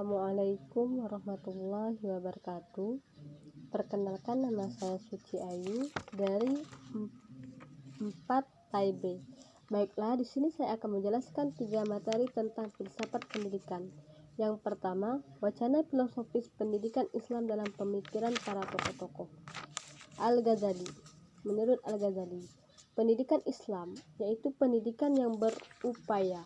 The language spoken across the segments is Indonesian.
Assalamualaikum warahmatullahi wabarakatuh. Perkenalkan, nama saya Suci Ayu dari 4 Taipei. Baiklah, di sini saya akan menjelaskan 3 materi tentang filsafat pendidikan. Yang pertama, wacana filosofis pendidikan Islam dalam pemikiran para tokoh-tokoh. Al-Ghazali. Menurut Al-Ghazali, pendidikan Islam yaitu pendidikan yang berupaya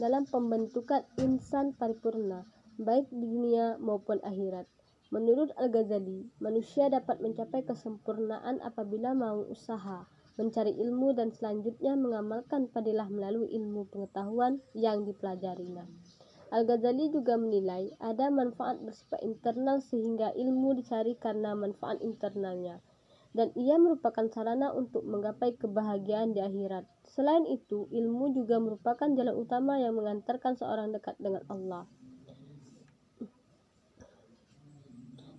dalam pembentukan insan paripurna, baik di dunia maupun akhirat. Menurut Al-Ghazali, manusia dapat mencapai kesempurnaan apabila mau usaha, mencari ilmu dan selanjutnya mengamalkan fadilah melalui ilmu pengetahuan yang dipelajarinya. Al-Ghazali juga menilai ada manfaat bersifat internal sehingga ilmu dicari karena manfaat internalnya, dan ia merupakan sarana untuk menggapai kebahagiaan di akhirat. Selain itu, ilmu juga merupakan jalan utama yang mengantarkan seorang dekat dengan Allah.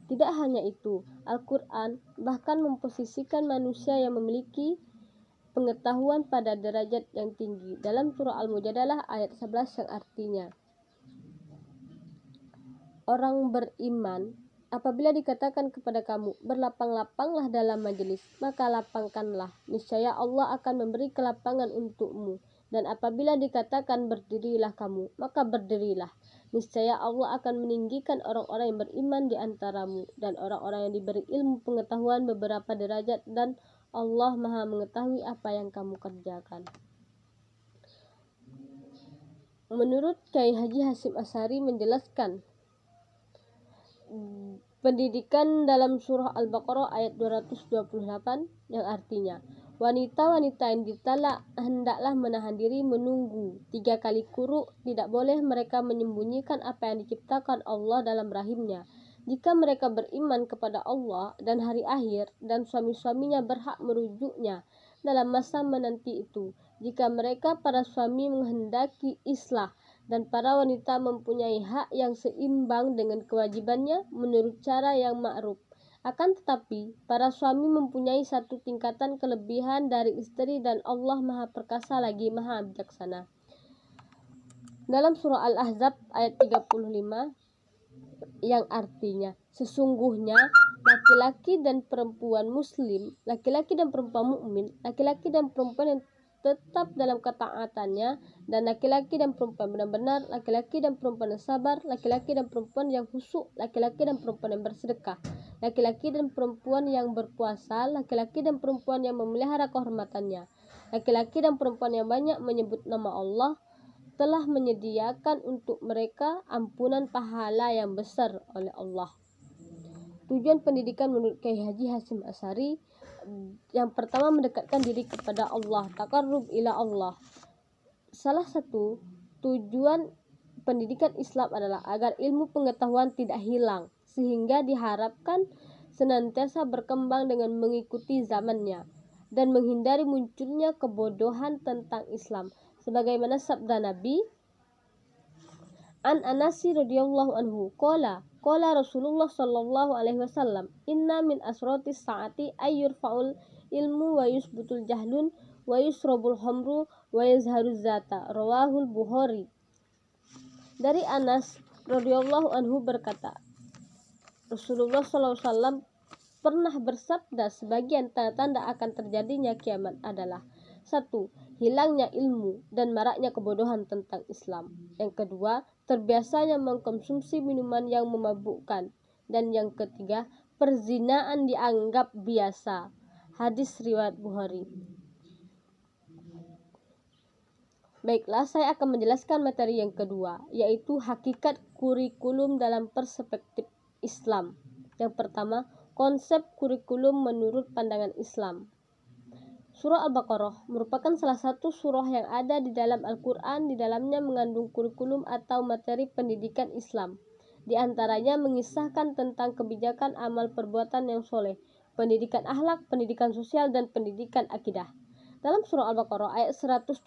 Tidak hanya itu, Al-Quran bahkan memposisikan manusia yang memiliki pengetahuan pada derajat yang tinggi. Dalam surah Al-Mujadalah ayat 11 yang artinya, orang beriman, apabila dikatakan kepada kamu, berlapang-lapanglah dalam majelis, maka lapangkanlah, niscaya Allah akan memberi kelapangan untukmu. Dan apabila dikatakan berdirilah kamu, maka berdirilah, niscaya Allah akan meninggikan orang-orang yang beriman di antaramu dan orang-orang yang diberi ilmu pengetahuan beberapa derajat, dan Allah Maha mengetahui apa yang kamu kerjakan. Menurut Kyai Haji Hasyim Asy'ari menjelaskan pendidikan dalam surah Al-Baqarah ayat 228 yang artinya, wanita-wanita yang ditalak hendaklah menahan diri menunggu 3 kali quru, tidak boleh mereka menyembunyikan apa yang diciptakan Allah dalam rahimnya. Jika mereka beriman kepada Allah dan hari akhir, dan suami-suaminya berhak merujuknya dalam masa menanti itu, jika mereka para suami menghendaki islah dan para wanita mempunyai hak yang seimbang dengan kewajibannya menurut cara yang ma'ruf. Akan tetapi, para suami mempunyai satu tingkatan kelebihan dari istri dan Allah Maha Perkasa lagi Maha Bijaksana. Dalam surah Al-Ahzab ayat 35 yang artinya, sesungguhnya laki-laki dan perempuan muslim, laki-laki dan perempuan mukmin, laki-laki dan perempuan yang tetap dalam ketaatannya, dan laki-laki dan perempuan benar-benar, laki-laki dan perempuan yang sabar, laki-laki dan perempuan yang khusyuk, laki-laki dan perempuan yang bersedekah, laki-laki dan perempuan yang berpuasa, laki-laki dan perempuan yang memelihara kehormatannya, laki-laki dan perempuan yang banyak menyebut nama Allah, telah menyediakan untuk mereka ampunan pahala yang besar oleh Allah. Tujuan pendidikan menurut Kyai Haji Hasyim Asy'ari, yang pertama, mendekatkan diri kepada Allah, taqarrub ila Allah. Salah satu tujuan pendidikan Islam adalah agar ilmu pengetahuan tidak hilang, sehingga diharapkan senantiasa berkembang dengan mengikuti zamannya dan menghindari munculnya kebodohan tentang Islam. Sebagaimana sabda Nabi, An Anasi radhiyallahu anhu, qala Rasulullah sallallahu alaihi wasallam, inna min asratis saati ayyurfa'ul ilmu wa yusbutul jahlun wa yusrabul khamru wa yazharuz zata. Rawahul Bukhari. Dari Anas radhiyallahu anhu berkata, Rasulullah sallallahu alaihi wasallam pernah bersabda, sebagian tanda-tanda akan terjadinya kiamat adalah: 1. Hilangnya ilmu dan maraknya kebodohan tentang Islam. Yang kedua, terbiasanya mengkonsumsi minuman yang memabukkan. Dan yang ketiga, perzinaan dianggap biasa. Hadis riwayat Bukhari. Baiklah, saya akan menjelaskan materi yang kedua, yaitu hakikat kurikulum dalam perspektif Islam. Yang pertama, konsep kurikulum menurut pandangan Islam. Surah Al-Baqarah merupakan salah satu surah yang ada di dalam Al-Quran. Di dalamnya mengandung kurikulum atau materi pendidikan Islam. Di antaranya mengisahkan tentang kebijakan amal perbuatan yang soleh, pendidikan akhlak, pendidikan sosial, dan pendidikan akidah. Dalam surah Al-Baqarah ayat 177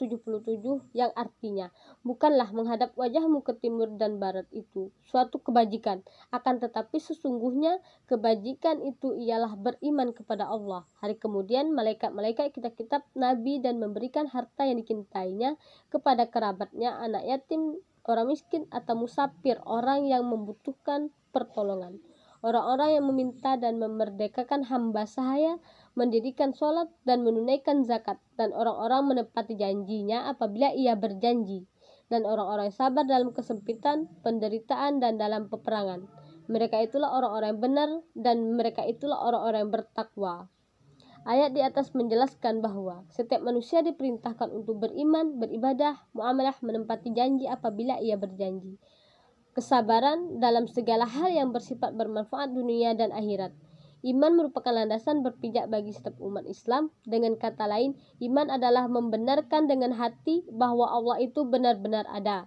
yang artinya, bukanlah menghadap wajahmu ke timur dan barat itu suatu kebajikan, akan tetapi sesungguhnya kebajikan itu ialah beriman kepada Allah, hari kemudian, malaikat-malaikat, kitab-kitab, nabi, dan memberikan harta yang dicintainya kepada kerabatnya, anak yatim, orang miskin, atau musafir, orang yang membutuhkan pertolongan, orang-orang yang meminta dan memerdekakan hamba sahaya, mendirikan sholat dan menunaikan zakat, dan orang-orang menepati janjinya apabila ia berjanji, dan orang-orang yang sabar dalam kesempitan, penderitaan, dan dalam peperangan. Mereka itulah orang-orang yang benar, dan mereka itulah orang-orang yang bertakwa. Ayat di atas menjelaskan bahwa setiap manusia diperintahkan untuk beriman, beribadah, muamalah, menempati janji apabila ia berjanji, kesabaran dalam segala hal yang bersifat bermanfaat dunia dan akhirat. Iman merupakan landasan berpijak bagi setiap umat Islam. Dengan kata lain, iman adalah membenarkan dengan hati bahwa Allah itu benar-benar ada.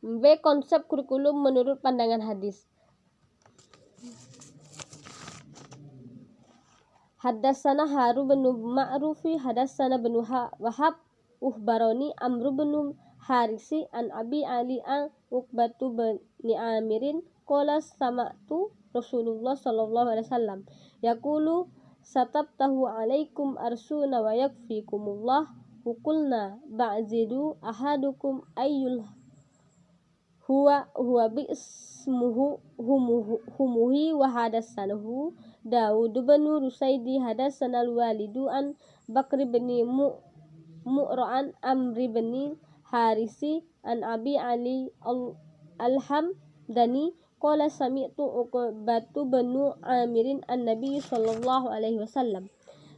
B. Konsep kurikulum menurut pandangan hadis. Haddatsana Harun bin Ma'rufi, haddatsana bin Wahab, Uhbaroni Amr bin Harisi an Abi Ali an Uqbatu bin Amirin qala sama'tu Rasulullah sallallahu alaihi wasallam yaqulu satabtahu alaikum arsuna wa yakfikumullah qulna ba'zidu ahadukum ayyul huwa bi ismuhu humuhi wa hadatsanahu Daud bin Rusaidi hadatsana al-Walidu an Bakri bin Mu'ra'an Amri bin Harisi an Abi Ali al-Hamdani qala sami'tu Uqbatu bin Amirin an-Nabi sallallahu alaihi wasallam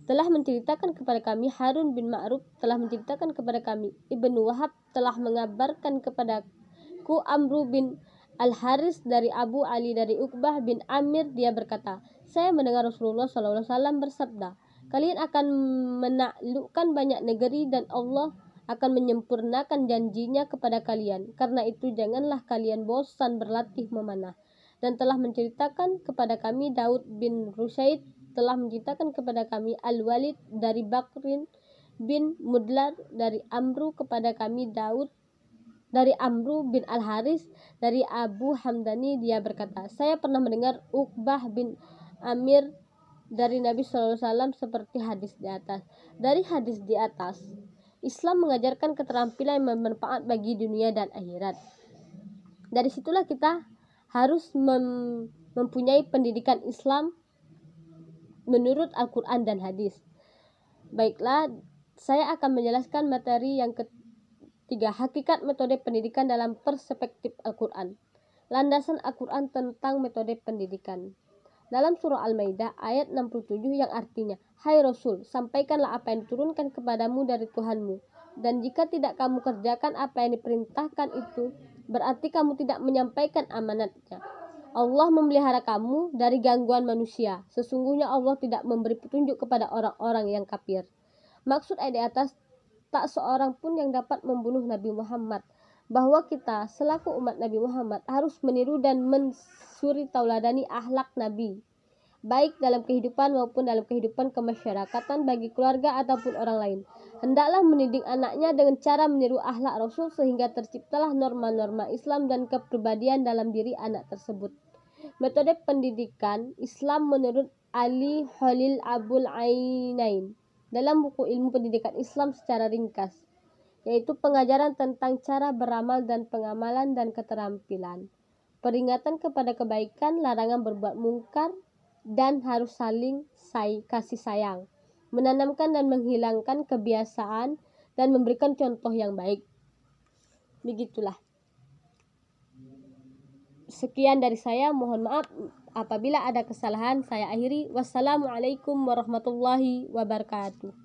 telah menceritakan kepada kami, Harun bin Ma'ruf telah menceritakan kepada kami, Ibnu Wahab telah mengabarkan kepadaku, Amru bin Al-Haris dari Abu Ali dari Uqbah bin Amir, dia berkata, saya mendengar Rasulullah SAW bersabda, kalian akan menaklukkan banyak negeri dan Allah akan menyempurnakan janjinya kepada kalian. Karena itu janganlah kalian bosan berlatih memanah. Dan telah menceritakan kepada kami, Daud bin Rusaid telah menceritakan kepada kami, Al-Walid dari Bakrin bin Mudlar dari Amru kepada kami, Daud dari Amru bin Al-Haris dari Abu Hamdani, dia berkata, saya pernah mendengar Uqbah bin Amir dari Nabi SAW seperti hadis di atas. Dari hadis di atas, Islam mengajarkan keterampilan yang bermanfaat bagi dunia dan akhirat. Dari situlah kita harus mempunyai pendidikan Islam menurut Al-Quran dan hadis. Baiklah, saya akan menjelaskan materi yang ketiga, hakikat metode pendidikan dalam perspektif Al-Quran. Landasan Al-Quran tentang metode pendidikan. Dalam surah Al-Maidah ayat 67 yang artinya, hai Rasul, sampaikanlah apa yang diturunkan kepadamu dari Tuhanmu. Dan jika tidak kamu kerjakan apa yang diperintahkan itu, berarti kamu tidak menyampaikan amanatnya. Allah memelihara kamu dari gangguan manusia. Sesungguhnya Allah tidak memberi petunjuk kepada orang-orang yang kafir. Maksud ayat di atas, tak seorang pun yang dapat membunuh Nabi Muhammad. Bahwa kita selaku umat Nabi Muhammad harus meniru dan mensuri tauladani akhlak Nabi, baik dalam kehidupan maupun dalam kehidupan kemasyarakatan bagi keluarga ataupun orang lain. Hendaklah mendidik anaknya dengan cara meniru akhlak Rasul sehingga terciptalah norma-norma Islam dan kepribadian dalam diri anak tersebut. Metode pendidikan Islam menurut Ali Khalil Abul Ainain dalam buku Ilmu Pendidikan Islam secara ringkas, yaitu pengajaran tentang cara beramal dan pengamalan dan keterampilan, peringatan kepada kebaikan, larangan berbuat mungkar, dan harus saling kasih sayang, menanamkan dan menghilangkan kebiasaan, dan memberikan contoh yang baik. Begitulah. Sekian dari saya, mohon maaf apabila ada kesalahan, saya akhiri. Wassalamualaikum warahmatullahi wabarakatuh.